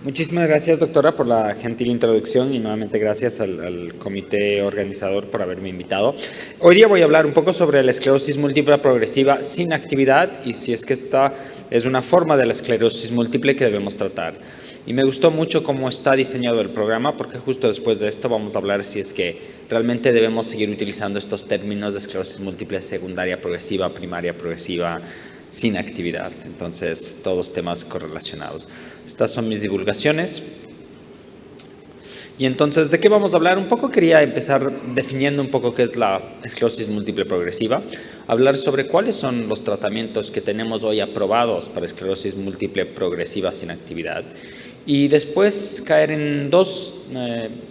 Muchísimas gracias, doctora, por la gentil introducción y nuevamente gracias al comité organizador por haberme invitado. Hoy día voy a hablar un poco sobre la esclerosis múltiple progresiva sin actividad y si es que esta es una forma de la esclerosis múltiple que debemos tratar. Y me gustó mucho cómo está diseñado el programa porque justo después de esto vamos a hablar si es que realmente debemos seguir utilizando estos términos de esclerosis múltiple secundaria progresiva, primaria progresiva, sin actividad. Entonces, todos temas correlacionados. Estas son mis divulgaciones. Y entonces, ¿de qué vamos a hablar? Un poco quería empezar definiendo un poco qué es la esclerosis múltiple progresiva, hablar sobre cuáles son los tratamientos que tenemos hoy aprobados para esclerosis múltiple progresiva sin actividad y después caer en dos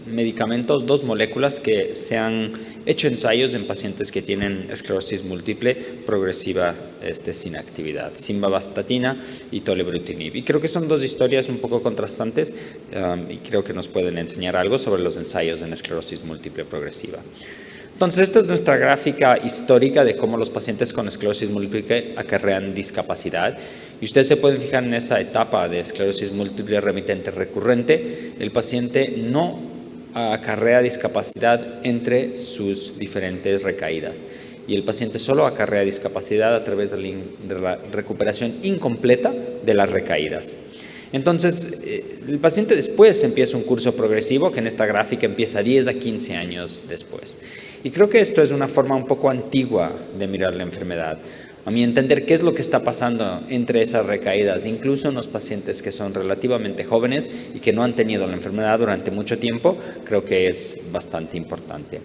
medicamentos, dos moléculas que se han hecho ensayos en pacientes que tienen esclerosis múltiple progresiva sin actividad, simvastatina y tolebrutinib. Y creo que son dos historias un poco contrastantes y creo que nos pueden enseñar algo sobre los ensayos en esclerosis múltiple progresiva. Entonces, esta es nuestra gráfica histórica de cómo los pacientes con esclerosis múltiple acarrean discapacidad. Y ustedes se pueden fijar en esa etapa de esclerosis múltiple remitente recurrente, el paciente no acarrea discapacidad entre sus diferentes recaídas. Y el paciente solo acarrea discapacidad a través de la recuperación incompleta de las recaídas. Entonces, el paciente después empieza un curso progresivo que en esta gráfica empieza 10 a 15 años después. Y creo que esto es una forma un poco antigua de mirar la enfermedad. A mi entender, ¿qué es lo que está pasando entre esas recaídas? Incluso en los pacientes que son relativamente jóvenes y que no han tenido la enfermedad durante mucho tiempo, creo que es bastante importante.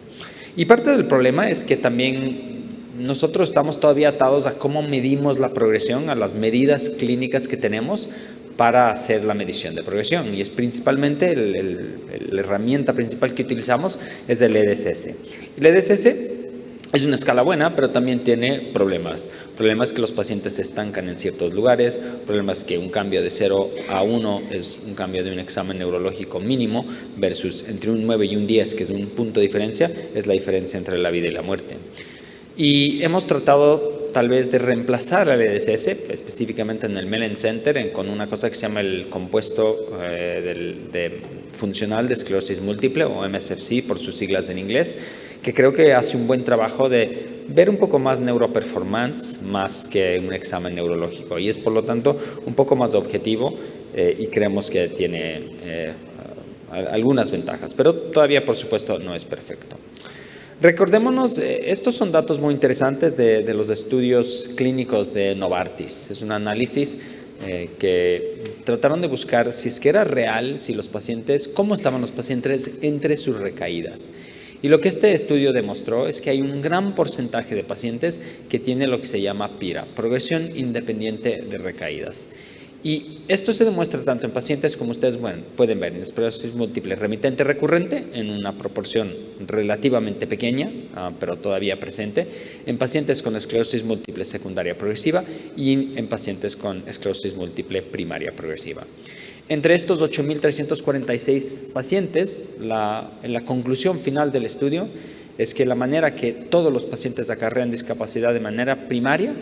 Y parte del problema es que también nosotros estamos todavía atados a cómo medimos la progresión, a las medidas clínicas que tenemos para hacer la medición de progresión. Y es principalmente, la herramienta principal que utilizamos es el EDSS. El EDSS es una escala buena, pero también tiene problemas. Problemas que los pacientes se estancan en ciertos lugares, problemas que un cambio de 0 a 1 es un cambio de un examen neurológico mínimo, versus entre un 9 y un 10, que es un punto de diferencia, es la diferencia entre la vida y la muerte. Y hemos tratado tal vez de reemplazar al EDSS, específicamente en el Mellen Center, con una cosa que se llama el compuesto funcional de esclerosis múltiple, o MSFC por sus siglas en inglés, que creo que hace un buen trabajo de ver un poco más neuroperformance más que un examen neurológico. Y es, por lo tanto, un poco más objetivo y creemos que tiene algunas ventajas, pero todavía, por supuesto, no es perfecto. Recordémonos, estos son datos muy interesantes de los estudios clínicos de Novartis. Es un análisis que trataron de buscar si es que era real, si los pacientes, cómo estaban los pacientes entre sus recaídas. Y lo que este estudio demostró es que hay un gran porcentaje de pacientes que tiene lo que se llama PIRA, progresión independiente de recaídas. Y esto se demuestra tanto en pacientes como ustedes pueden ver en esclerosis múltiple remitente recurrente, en una proporción relativamente pequeña, pero todavía presente, en pacientes con esclerosis múltiple secundaria progresiva y en pacientes con esclerosis múltiple primaria progresiva. Entre estos 8.346 pacientes, la conclusión final del estudio es que la manera que todos los pacientes acarrean discapacidad de manera primaria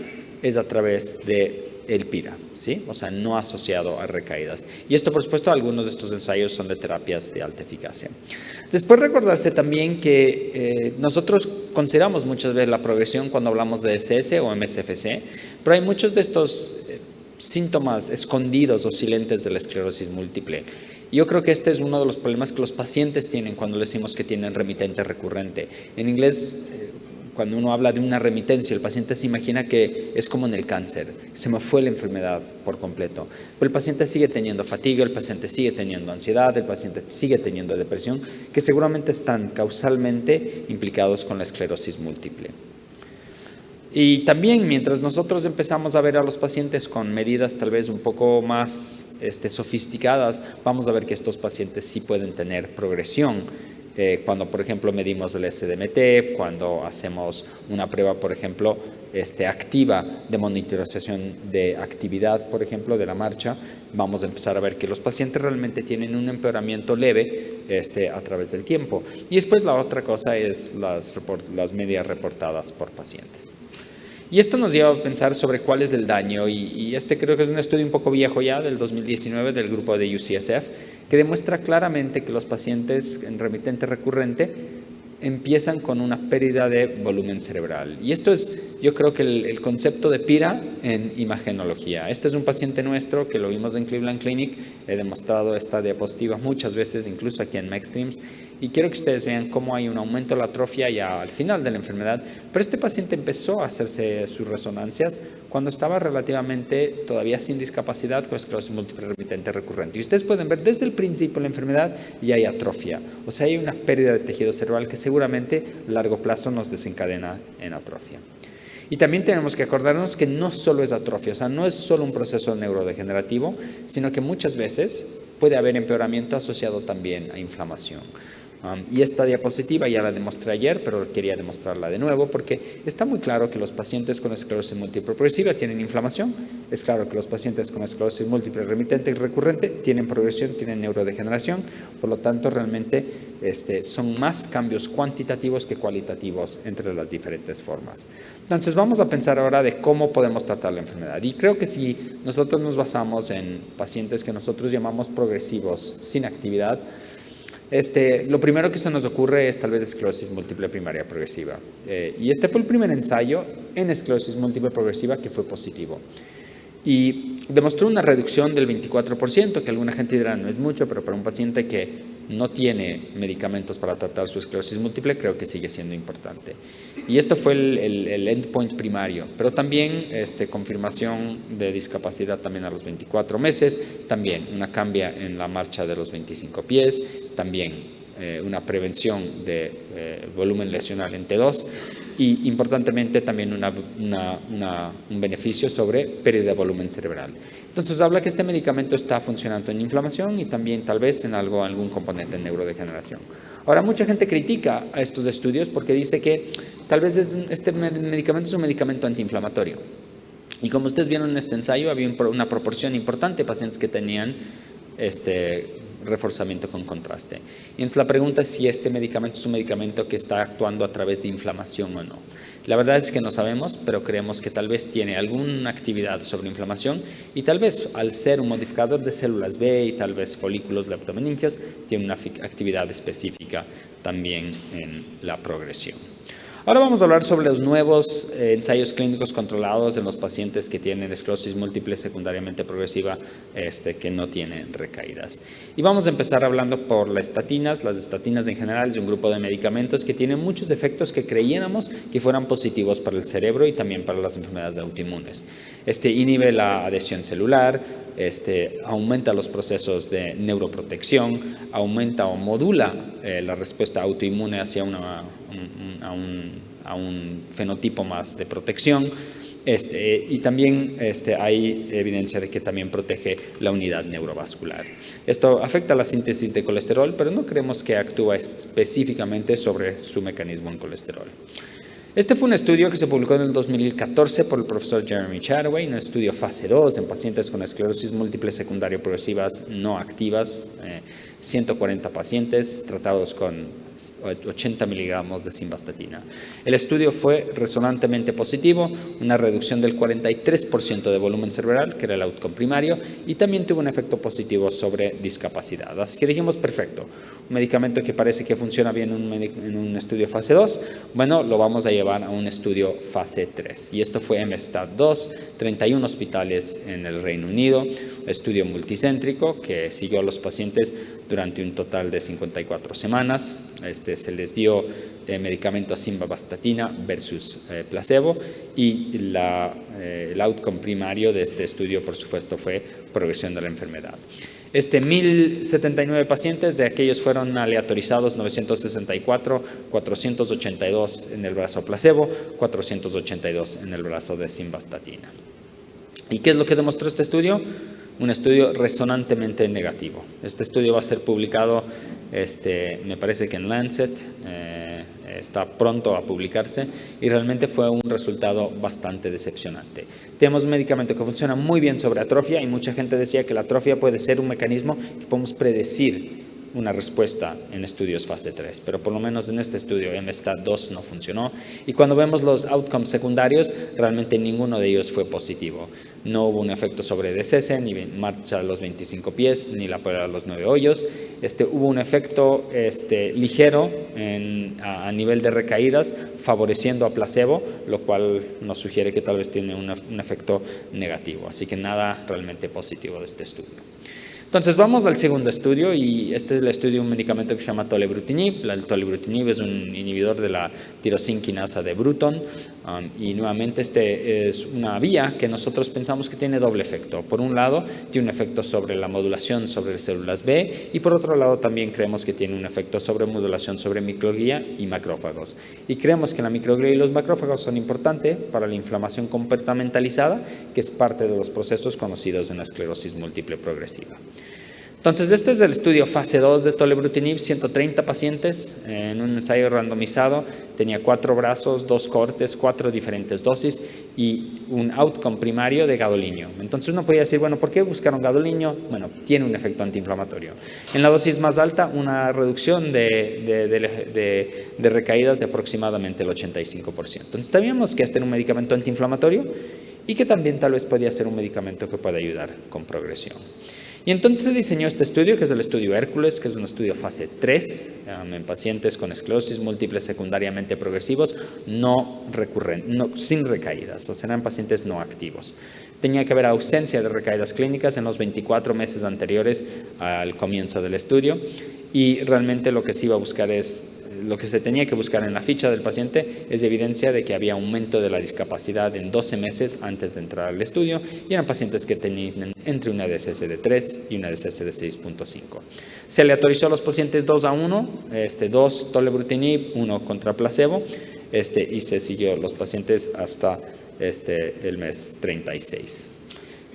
es a través de el PIRA, ¿sí? O sea, no asociado a recaídas. Y esto, por supuesto, algunos de estos ensayos son de terapias de alta eficacia. Después, recordarse también que nosotros consideramos muchas veces la progresión cuando hablamos de EDSS o MSFC, pero hay muchos de estos síntomas escondidos o silentes de la esclerosis múltiple. Yo creo que este es uno de los problemas que los pacientes tienen cuando decimos que tienen remitente recurrente. En inglés, cuando uno habla de una remitencia, el paciente se imagina que es como en el cáncer, se me fue la enfermedad por completo. Pero el paciente sigue teniendo fatiga, el paciente sigue teniendo ansiedad, el paciente sigue teniendo depresión, que seguramente están causalmente implicados con la esclerosis múltiple. Y también, mientras nosotros empezamos a ver a los pacientes con medidas tal vez un poco más sofisticadas, vamos a ver que estos pacientes sí pueden tener progresión. Cuando, por ejemplo, medimos el SDMT, cuando hacemos una prueba, por ejemplo, activa de monitorización de actividad, por ejemplo, de la marcha, vamos a empezar a ver que los pacientes realmente tienen un empeoramiento leve a través del tiempo. Y después la otra cosa es las medidas reportadas por pacientes. Y esto nos lleva a pensar sobre cuál es el daño, y este creo que es un estudio un poco viejo ya, del 2019, del grupo de UCSF, que demuestra claramente que los pacientes en remitente recurrente empiezan con una pérdida de volumen cerebral. Y esto es, yo creo que el concepto de PIRA en imagenología. Este es un paciente nuestro que lo vimos en Cleveland Clinic. He demostrado esta diapositiva muchas veces, incluso aquí en MedStreams. Y quiero que ustedes vean cómo hay un aumento de la atrofia ya al final de la enfermedad. Pero este paciente empezó a hacerse sus resonancias cuando estaba relativamente todavía sin discapacidad con esclerosis múltiple remitente recurrente. Y ustedes pueden ver desde el principio de la enfermedad ya hay atrofia. O sea, hay una pérdida de tejido cerebral que seguramente a largo plazo nos desencadena en atrofia. Y también tenemos que acordarnos que no solo es atrofia, o sea, no es solo un proceso neurodegenerativo, sino que muchas veces puede haber empeoramiento asociado también a inflamación. Y esta diapositiva ya la demostré ayer, pero quería demostrarla de nuevo porque está muy claro que los pacientes con esclerosis múltiple progresiva tienen inflamación. Es claro que los pacientes con esclerosis múltiple remitente y recurrente tienen progresión, tienen neurodegeneración. Por lo tanto, realmente son más cambios cuantitativos que cualitativos entre las diferentes formas. Entonces, vamos a pensar ahora de cómo podemos tratar la enfermedad. Y creo que si nosotros nos basamos en pacientes que nosotros llamamos progresivos sin actividad, lo primero que se nos ocurre es tal vez esclerosis múltiple primaria progresiva. Y este fue el primer ensayo en esclerosis múltiple progresiva que fue positivo. Y demostró una reducción del 24%, que alguna gente dirá no es mucho, pero para un paciente que no tiene medicamentos para tratar su esclerosis múltiple, creo que sigue siendo importante. Y esto fue el endpoint primario, pero también confirmación de discapacidad también a los 24 meses, también una cambia en la marcha de los 25 pies, también una prevención de volumen lesional en T2 y importantemente también un beneficio sobre pérdida de volumen cerebral. Entonces habla que este medicamento está funcionando en inflamación y también tal vez en algún componente en neurodegeneración. Ahora mucha gente critica a estos estudios porque dice que tal vez este medicamento es un medicamento antiinflamatorio. Y como ustedes vieron en este ensayo, había una proporción importante de pacientes que tenían reforzamiento con contraste. Y entonces la pregunta es si este medicamento es un medicamento que está actuando a través de inflamación o no. La verdad es que no sabemos, pero creemos que tal vez tiene alguna actividad sobre inflamación y tal vez al ser un modificador de células B y tal vez folículos leptomeningeos, tiene una actividad específica también en la progresión. Ahora vamos a hablar sobre los nuevos ensayos clínicos controlados en los pacientes que tienen esclerosis múltiple secundariamente progresiva que no tienen recaídas. Y vamos a empezar hablando por las estatinas. Las estatinas en general es un grupo de medicamentos que tienen muchos efectos que creyéramos que fueran positivos para el cerebro y también para las enfermedades autoinmunes. Inhibe la adhesión celular, aumenta los procesos de neuroprotección, aumenta o modula la respuesta autoinmune hacia a un fenotipo más de protección, y también hay evidencia de que también protege la unidad neurovascular. Esto afecta la síntesis de colesterol, pero no creemos que actúa específicamente sobre su mecanismo en colesterol. Este fue un estudio que se publicó en el 2014 por el profesor Jeremy Chataway, un estudio fase 2 en pacientes con esclerosis múltiple secundaria progresivas no activas, 140 pacientes tratados con 80 miligramos de simvastatina. El estudio fue resonantemente positivo, una reducción del 43% de volumen cerebral, que era el outcome primario, y también tuvo un efecto positivo sobre discapacidad. Así que dijimos, perfecto, un medicamento que parece que funciona bien en un estudio fase 2, bueno, lo vamos a llevar a un estudio fase 3. Y esto fue MSTAT-2, 31 hospitales en el Reino Unido, estudio multicéntrico que siguió a los pacientes durante un total de 54 semanas. Se les dio medicamento simvastatina versus placebo y el outcome primario de este estudio, por supuesto, fue progresión de la enfermedad. 1.079 pacientes, de aquellos fueron aleatorizados 964, 482 en el brazo placebo, 482 en el brazo de simvastatina. ¿Y qué es lo que demostró este estudio? Un estudio resonantemente negativo. Este estudio va a ser publicado, me parece que en Lancet, está pronto a publicarse y realmente fue un resultado bastante decepcionante. Tenemos un medicamento que funciona muy bien sobre atrofia y mucha gente decía que la atrofia puede ser un mecanismo que podemos predecir una respuesta en estudios fase 3, pero por lo menos en este estudio MSTAT2 no funcionó. Y cuando vemos los outcomes secundarios, realmente ninguno de ellos fue positivo. No hubo un efecto sobre descese, ni marcha a los 25 pies, ni la prueba a los 9 hoyos. Hubo un efecto ligero a nivel de recaídas, favoreciendo a placebo, lo cual nos sugiere que tal vez tiene un efecto negativo. Así que nada realmente positivo de este estudio. Entonces vamos al segundo estudio, y este es el estudio de un medicamento que se llama tolebrutinib. El tolebrutinib es un inhibidor de la tirosina quinasa de Bruton, y nuevamente es una vía que nosotros pensamos que tiene doble efecto. Por un lado, tiene un efecto sobre la modulación sobre células B, y por otro lado también creemos que tiene un efecto sobre modulación sobre microglía y macrófagos. Y creemos que la microglía y los macrófagos son importantes para la inflamación compartimentalizada, que es parte de los procesos conocidos en la esclerosis múltiple progresiva. Entonces, este es el estudio fase 2 de tolebrutinib, 130 pacientes en un ensayo randomizado, tenía 4 brazos, 2 cortes, 4 diferentes dosis y un outcome primario de gadolinio. Entonces uno podría decir, bueno, ¿por qué buscaron gadolinio? Bueno, tiene un efecto antiinflamatorio. En la dosis más alta, una reducción de recaídas de aproximadamente el 85%. Entonces sabíamos que este era un medicamento antiinflamatorio y que también tal vez podía ser un medicamento que puede ayudar con progresión. Y entonces se diseñó este estudio, que es el estudio Hércules, que es un estudio fase 3 en pacientes con esclerosis múltiple secundariamente progresivos sin recaídas, o sea, eran pacientes no activos. Tenía que haber ausencia de recaídas clínicas en los 24 meses anteriores al comienzo del estudio, y realmente lo que se iba a buscar lo que se tenía que buscar en la ficha del paciente es evidencia de que había aumento de la discapacidad en 12 meses antes de entrar al estudio, y eran pacientes que tenían entre una DSS de 3 y una DSS de 6.5. Se aleatorizó a los pacientes 2-1, 2 tolebrutinib, 1 contra placebo, y se siguió los pacientes hasta el mes 36.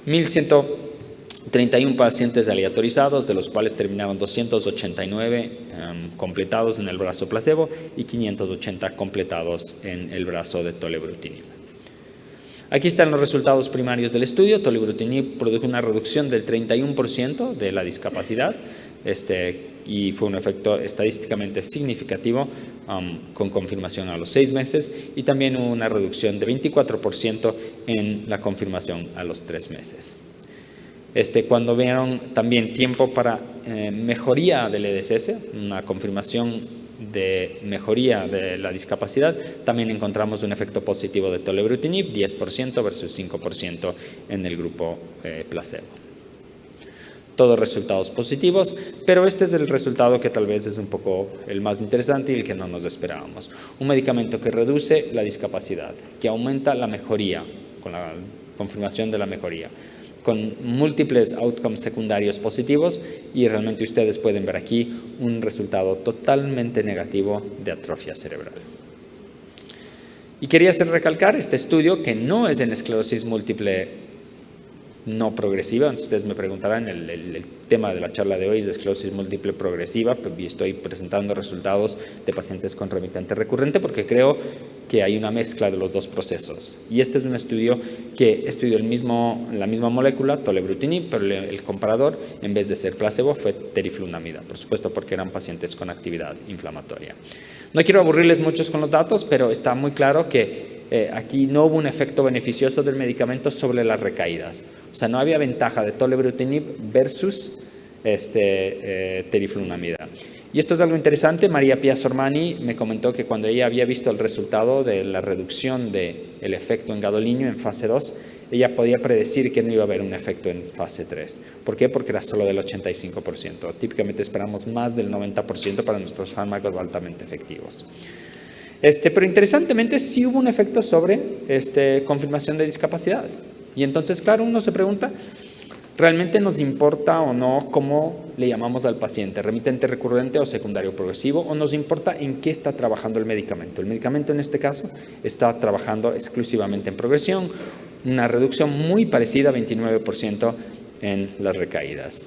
1.131 pacientes aleatorizados, de los cuales terminaron 289 completados en el brazo placebo y 580 completados en el brazo de tolebrutinib. Aquí están los resultados primarios del estudio. Tolebrutinib produjo una reducción del 31% de la discapacidad, y fue un efecto estadísticamente significativo con confirmación a los 6 meses, y también una reducción de 24% en la confirmación a los 3 meses. Cuando vieron también tiempo para mejoría del EDSS, una confirmación de mejoría de la discapacidad, también encontramos un efecto positivo de tolebrutinib, 10% versus 5% en el grupo placebo. Todos resultados positivos, pero este es el resultado que tal vez es un poco el más interesante y el que no nos esperábamos. Un medicamento que reduce la discapacidad, que aumenta la mejoría, con la confirmación de la mejoría, con múltiples outcomes secundarios positivos, y realmente ustedes pueden ver aquí un resultado totalmente negativo de atrofia cerebral. Y quería hacer recalcar este estudio, que no es en esclerosis múltiple no progresiva. Ustedes me preguntarán, el tema de la charla de hoy es de esclerosis múltiple progresiva, y estoy presentando resultados de pacientes con remitente recurrente porque creo que hay una mezcla de los dos procesos. Y este es un estudio que estudió la misma molécula, tolebrutinib, pero el comparador, en vez de ser placebo, fue teriflunomida, por supuesto porque eran pacientes con actividad inflamatoria. No quiero aburrirles mucho con los datos, pero está muy claro que aquí no hubo un efecto beneficioso del medicamento sobre las recaídas. O sea, no había ventaja de tolebrutinib versus teriflunomida. Y esto es algo interesante. María Pia Sormani me comentó que cuando ella había visto el resultado de la reducción del efecto en gadolinio en fase 2, ella podía predecir que no iba a haber un efecto en fase 3. ¿Por qué? Porque era solo del 85%. Típicamente esperamos más del 90% para nuestros fármacos altamente efectivos. Pero interesantemente sí hubo un efecto sobre confirmación de discapacidad. Y entonces, claro, uno se pregunta, ¿realmente nos importa o no cómo le llamamos al paciente? ¿Remitente recurrente o secundario progresivo? ¿O nos importa en qué está trabajando el medicamento? El medicamento en este caso está trabajando exclusivamente en progresión, una reducción muy parecida, 29% en las recaídas.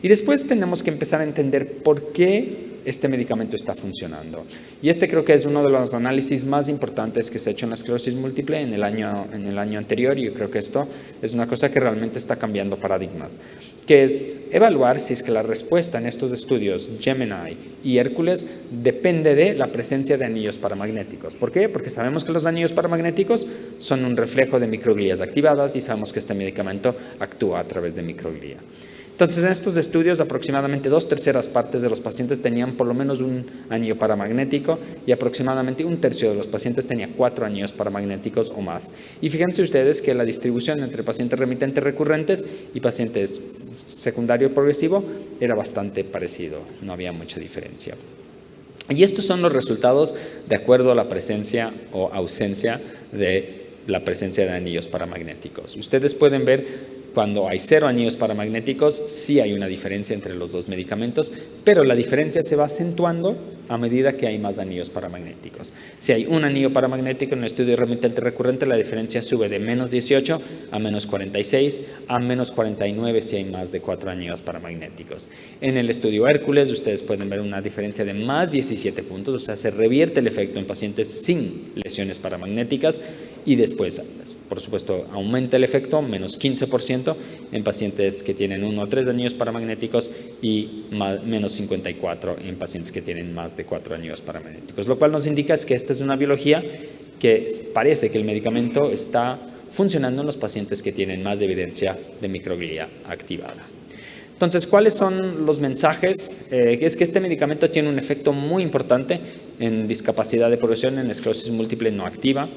Y después tenemos que empezar a entender por qué este medicamento está funcionando. Y este creo que es uno de los análisis más importantes que se ha hecho en la esclerosis múltiple en el año anterior, y yo creo que esto es una cosa que realmente está cambiando paradigmas, que es evaluar si es que la respuesta en estos estudios Gemini y Hércules depende de la presencia de anillos paramagnéticos. ¿Por qué? Porque sabemos que los anillos paramagnéticos son un reflejo de microglías activadas y sabemos que este medicamento actúa a través de microglía. Entonces, en estos estudios, aproximadamente 2/3 partes de los pacientes tenían por lo menos un anillo paramagnético y aproximadamente 1/3 de los pacientes tenía 4 anillos paramagnéticos o más. Y fíjense ustedes que la distribución entre pacientes remitentes recurrentes y pacientes secundario progresivo era bastante parecido, no había mucha diferencia. Y estos son los resultados de acuerdo a la presencia o ausencia de la presencia de anillos paramagnéticos. Ustedes pueden ver cuando hay 0 anillos paramagnéticos, sí hay una diferencia entre los dos medicamentos, pero la diferencia se va acentuando a medida que hay más anillos paramagnéticos. Si hay un anillo paramagnético en el estudio remitente recurrente, la diferencia sube de menos 18 a menos 46 a menos 49 si hay más de 4 anillos paramagnéticos. En el estudio Hércules, ustedes pueden ver una diferencia de más 17 puntos, o sea, se revierte el efecto en pacientes sin lesiones paramagnéticas y después, por supuesto, aumenta el efecto, menos 15% en pacientes que tienen 1 o 3 anillos paramagnéticos y menos 54 en pacientes que tienen más de 4 anillos paramagnéticos. Lo cual nos indica es que esta es una biología que parece que el medicamento está funcionando en los pacientes que tienen más evidencia de microglía activada. Entonces, ¿cuáles son los mensajes? Es que este medicamento tiene un efecto muy importante en discapacidad de progresión en esclerosis múltiple no activa,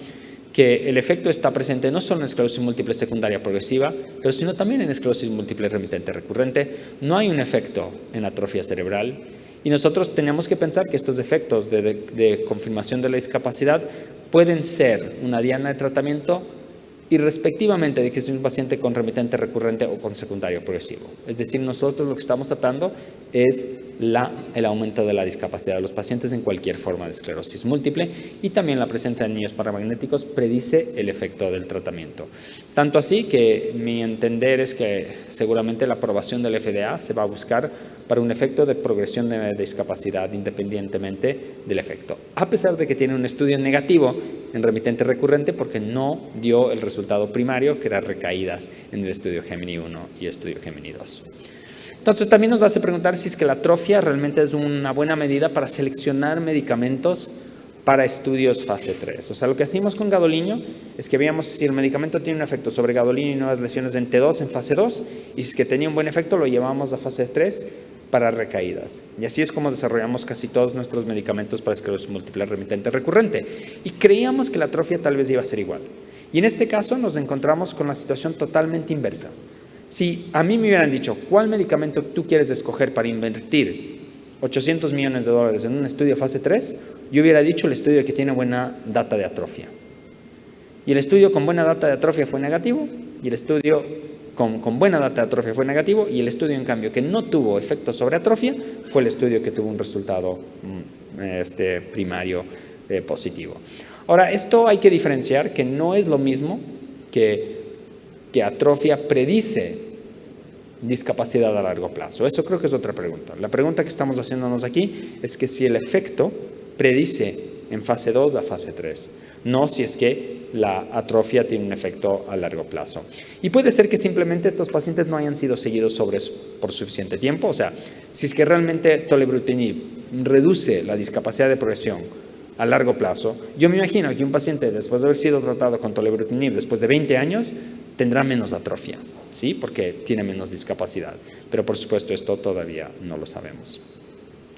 que el efecto está presente no solo en esclerosis múltiple secundaria progresiva, pero sino también en esclerosis múltiple remitente recurrente. No hay un efecto en atrofia cerebral y nosotros tenemos que pensar que estos efectos de confirmación de la discapacidad pueden ser una diana de tratamiento y respectivamente de que es un paciente con remitente recurrente o con secundario progresivo. Es decir, nosotros lo que estamos tratando es el aumento de la discapacidad de los pacientes en cualquier forma de esclerosis múltiple y también la presencia de anillos paramagnéticos predice el efecto del tratamiento. Tanto así que mi entender es que seguramente la aprobación del FDA se va a buscar para un efecto de progresión de discapacidad independientemente del efecto, a pesar de que tiene un estudio negativo en remitente recurrente porque no dio el resultado primario, que era recaídas en el estudio Gemini 1 y estudio Gemini 2. Entonces, también nos hace preguntar si es que la atrofia realmente es una buena medida para seleccionar medicamentos para estudios fase 3. O sea, lo que hacemos con gadolinium es que veíamos si el medicamento tiene un efecto sobre gadolinium y nuevas lesiones en T2 en fase 2, y si es que tenía un buen efecto, lo llevamos a fase 3 para recaídas. Y así es como desarrollamos casi todos nuestros medicamentos para esclerosis múltiple remitente recurrente. Y creíamos que la atrofia tal vez iba a ser igual. Y en este caso nos encontramos con la situación totalmente inversa. Si a mí me hubieran dicho, ¿cuál medicamento tú quieres escoger para invertir $800 millones en un estudio fase 3? Yo hubiera dicho el estudio que tiene buena data de atrofia. Y el estudio con buena data de atrofia fue negativo, y el estudio con buena data de atrofia fue negativo, y el estudio, en cambio, que no tuvo efecto sobre atrofia, fue el estudio que tuvo un resultado primario positivo. Ahora, esto hay que diferenciar, que no es lo mismo que atrofia predice discapacidad a largo plazo. Eso creo que es otra pregunta. La pregunta que estamos haciéndonos aquí es que si el efecto predice en fase 2 a fase 3, no si es que la atrofia tiene un efecto a largo plazo. Y puede ser que simplemente estos pacientes no hayan sido seguidos por suficiente tiempo. O sea, si es que realmente tolebrutinib reduce la discapacidad de progresión a largo plazo, yo me imagino que un paciente, después de haber sido tratado con tolebrutinib después de 20 años, tendrá menos atrofia, ¿sí? Porque tiene menos discapacidad. Pero por supuesto esto todavía no lo sabemos.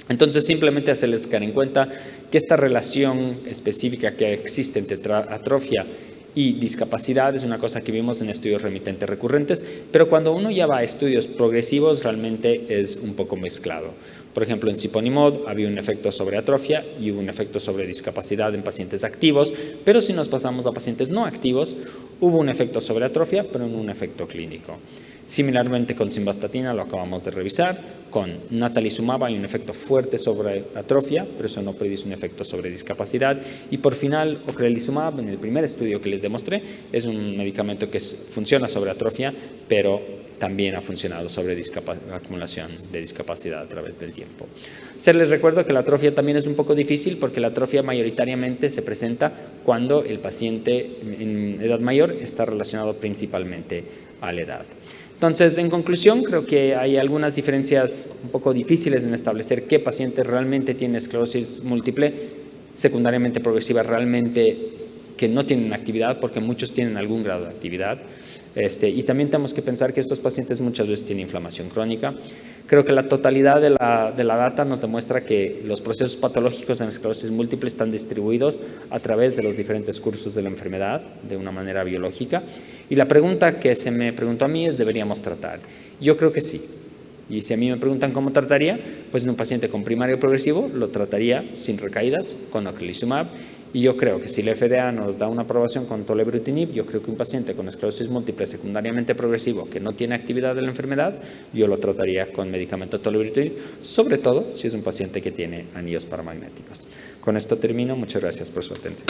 Entonces simplemente hacerles caer en cuenta que esta relación específica que existe entre atrofia y discapacidad es una cosa que vimos en estudios remitentes recurrentes, pero cuando uno ya va a estudios progresivos realmente es un poco mezclado. Por ejemplo, en Siponimod había un efecto sobre atrofia y hubo un efecto sobre discapacidad en pacientes activos, pero si nos pasamos a pacientes no activos, hubo un efecto sobre atrofia, pero no un efecto clínico. Similarmente con simvastatina, lo acabamos de revisar, con natalizumab hay un efecto fuerte sobre atrofia, pero eso no predice un efecto sobre discapacidad. Y por final, ocrelizumab, en el primer estudio que les demostré, es un medicamento que funciona sobre atrofia, pero también ha funcionado sobre acumulación de discapacidad a través del tiempo. Les recuerdo que la atrofia también es un poco difícil porque la atrofia mayoritariamente se presenta cuando el paciente en edad mayor está relacionado principalmente a la edad. Entonces, en conclusión, creo que hay algunas diferencias un poco difíciles en establecer qué paciente realmente tiene esclerosis múltiple, secundariamente progresiva, realmente que no tienen actividad, porque muchos tienen algún grado de actividad. Y también tenemos que pensar que estos pacientes muchas veces tienen inflamación crónica. Creo que la totalidad de la data nos demuestra que los procesos patológicos en esclerosis múltiple están distribuidos a través de los diferentes cursos de la enfermedad de una manera biológica. Y la pregunta que se me preguntó a mí es, ¿deberíamos tratar? Yo creo que sí. Y si a mí me preguntan cómo trataría, pues en un paciente con primario progresivo lo trataría sin recaídas con ocrelizumab. Y yo creo que si la FDA nos da una aprobación con tolebrutinib, yo creo que un paciente con esclerosis múltiple secundariamente progresivo que no tiene actividad de la enfermedad, yo lo trataría con medicamento tolebrutinib, sobre todo si es un paciente que tiene anillos paramagnéticos. Con esto termino. Muchas gracias por su atención.